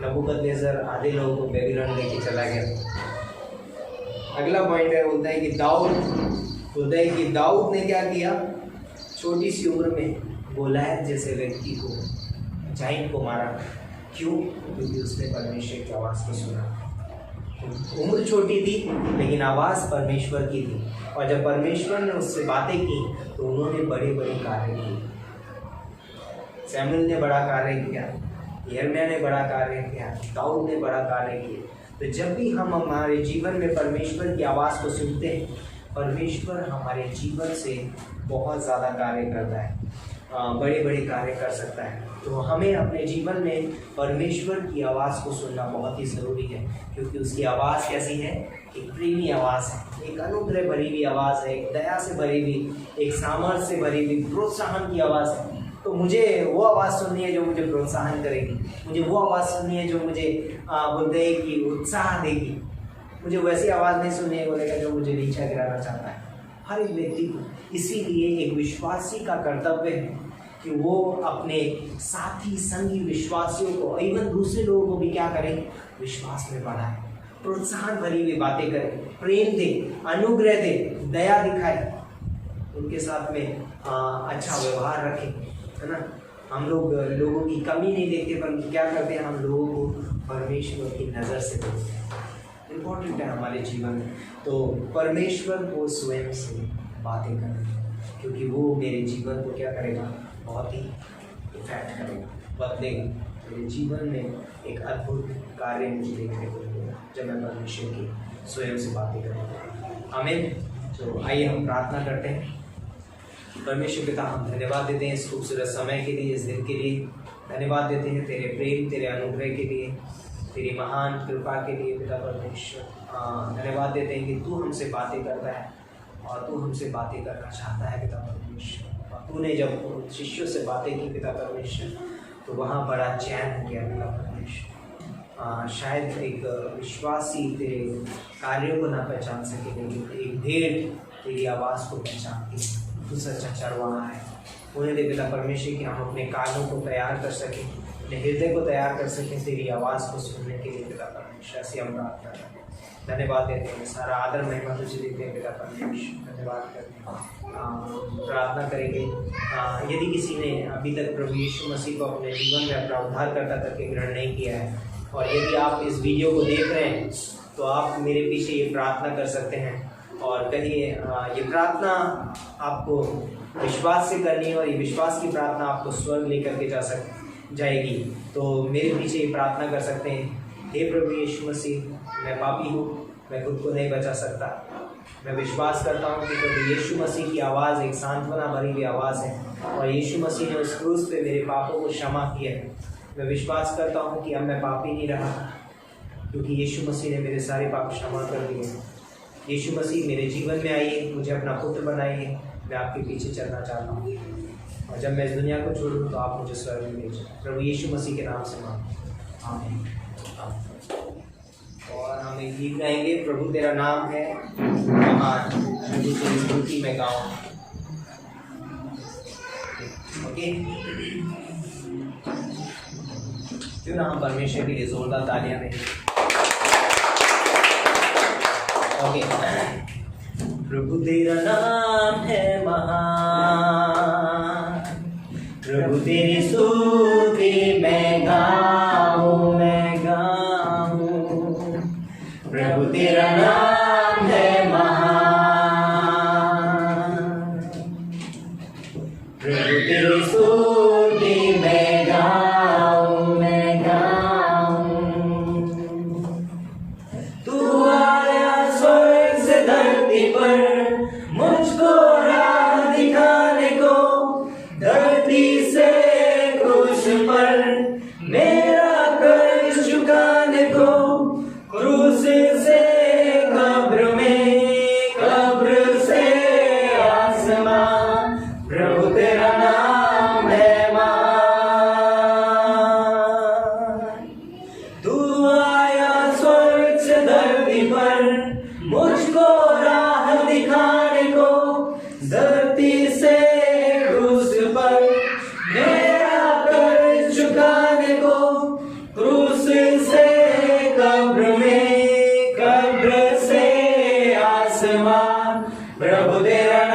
नबूकदनेस्सर आधे लोगों को बेबीलोन लेके चला गया। अगला पॉइंट है, बोलता है कि दाऊद ने क्या किया, छोटी सी उम्र में गोलायत जैसे व्यक्ति को, जाइंट को मारा। क्यों? क्योंकि उसने परमेश्वर की आवाज़ को सुना। उम्र छोटी थी लेकिन आवाज़ परमेश्वर की थी, और जब परमेश्वर ने उससे बातें की तो उन्होंने बड़े बड़े कार्य किए। सैमुएल ने बड़ा कार्य किया, यिर्मयाह ने बड़ा कार्य किया, दाऊद ने बड़ा कार्य किया। तो जब भी हम हमारे जीवन में परमेश्वर की आवाज़ को सुनते हैं, परमेश्वर हमारे जीवन से बहुत ज़्यादा कार्य करता है, बड़े बड़े कार्य कर सकता है। तो हमें अपने जीवन में परमेश्वर की आवाज़ को सुनना बहुत ही ज़रूरी है, क्योंकि उसकी आवाज़ कैसी है? एक प्रेमी आवाज़ है, एक अनुग्रह भरी हुई आवाज़ है, एक दया से भरी हुई, एक सामर्थ्य से भरी हुई, प्रोत्साहन की आवाज़ है। तो मुझे वो आवाज़ सुननी है जो मुझे प्रोत्साहन करेगी, मुझे वो आवाज़ सुननी है जो मुझे बोलते हैं कि उत्साह देगी। मुझे वैसी आवाज़ नहीं सुननी है बोलेगा जो मुझे नीचा गिराना चाहता है। हर एक व्यक्ति को, इसीलिए एक विश्वासी का कर्तव्य है कि वो अपने साथी संगी विश्वासियों को, इवन दूसरे लोगों को भी क्या करें? विश्वास में बढ़ाए, प्रोत्साहन भरी हुई बातें करें, प्रेम दे, अनुग्रह दे, दया दिखाए, उनके साथ में अच्छा व्यवहार रखें, है ना। हम लोगों की कमी नहीं देखते, पर क्या करते हैं? हम लोगों को परमेश्वर की नज़र से देखते हैं। इम्पोर्टेंट है हमारे जीवन में। तो परमेश्वर को स्वयं से बातें करें, क्योंकि वो मेरे जीवन को क्या करेगा? बहुत ही इफेक्ट करेगा, बदलेगा। मेरे जीवन में एक अद्भुत कार्य मुझे देखने को मिलेगा जब मैं परमेश्वर की स्वयं से बातें करूँगा। आमीन। तो आइए हम प्रार्थना करते हैं। परमेश्वर पिता, हम धन्यवाद देते हैं इस खूबसूरत समय के लिए, इस दिन के लिए। धन्यवाद देते हैं तेरे प्रेम, तेरे अनुग्रह के लिए, तेरी महान कृपा के लिए पिता परमेश्वर। धन्यवाद देते हैं कि तू हमसे बातें करता है और तू हमसे बातें करना चाहता है पिता परमेश्वर। और तूने जब शिष्यों से बातें की पिता परमेश्वर, तो वहाँ बड़ा चैन हो गया पिता परमेश्वर। शायद एक विश्वासी तेरे कार्यों को ना पहचान सके, लेकिन एक भेड़ तेरी आवाज़ को पहचानती है। तू सच्चा चरवाहा है। उन्हें दे पिता परमेश्वर कि हम अपने कानों को तैयार कर सकें, अपने हृदय को तैयार कर सकें तेरी आवाज़ को सुनने के लिए पिता परमेश्वर। ऐसे हम प्रार्थना करते हैं, धन्यवाद देते हैं, सारा आदर महिमा तुझे देते हैं पिता परमेश्वर। धन्यवाद करते हैं। प्रार्थना करेंगे, यदि किसी ने अभी तक प्रभु यीशु मसीह को अपने जीवन में अपना उद्धारकर्ता करके ग्रहण नहीं किया है, और यदि आप इस वीडियो को देख रहे हैं तो आप मेरे पीछे ये प्रार्थना कर सकते हैं और कहिए, ये प्रार्थना आपको विश्वास से करनी है और ये विश्वास की प्रार्थना आपको स्वर्ग लेकर के जाएगी। तो मेरे पीछे ये प्रार्थना कर सकते हैं, हे प्रभु यीशु मसीह, मैं पापी हूँ, मैं खुद को नहीं बचा सकता। मैं विश्वास करता हूँ कि प्रभु यीशु मसीह की आवाज़ एक सांत्वना भरी हुई आवाज़ है, और यीशु मसीह ने उस क्रूस पे मेरे पापों को क्षमा किया है। मैं विश्वास करता हूँ कि अब मैं पापी नहीं रहा, क्योंकि यीशु मसीह ने मेरे सारे पाप क्षमा कर दिए। यीशु मसीह मेरे जीवन में आइए, मुझे अपना पुत्र बनाइए, मैं आपके पीछे चलना चाहता हूँ, और जब मैं इस दुनिया को छोड़ूँ तो आप मुझे स्वर्ग में भेजें। प्रभु यीशु मसीह के नाम से मांगता हूँ, आमीन। और हम एक गीत गाएंगे, प्रभु तेरा नाम है महान, प्रभु तेरी स्तुति में गाऊं। ओके, क्यों ना हम परमेश्वर के लिए जोरदार तालियां दें। ओके, प्रभु तेरा नाम है महान, प्रभु तेरी स्तुति मैं गाऊं, प्रभु तेरा नाम है महान, प्रभु तेरी स्तुति मैं गाऊं। तू आया स्वर्ग से धरती पर, मुझको राह दिखाने को, धरती से आसमान, प्रभु तेरा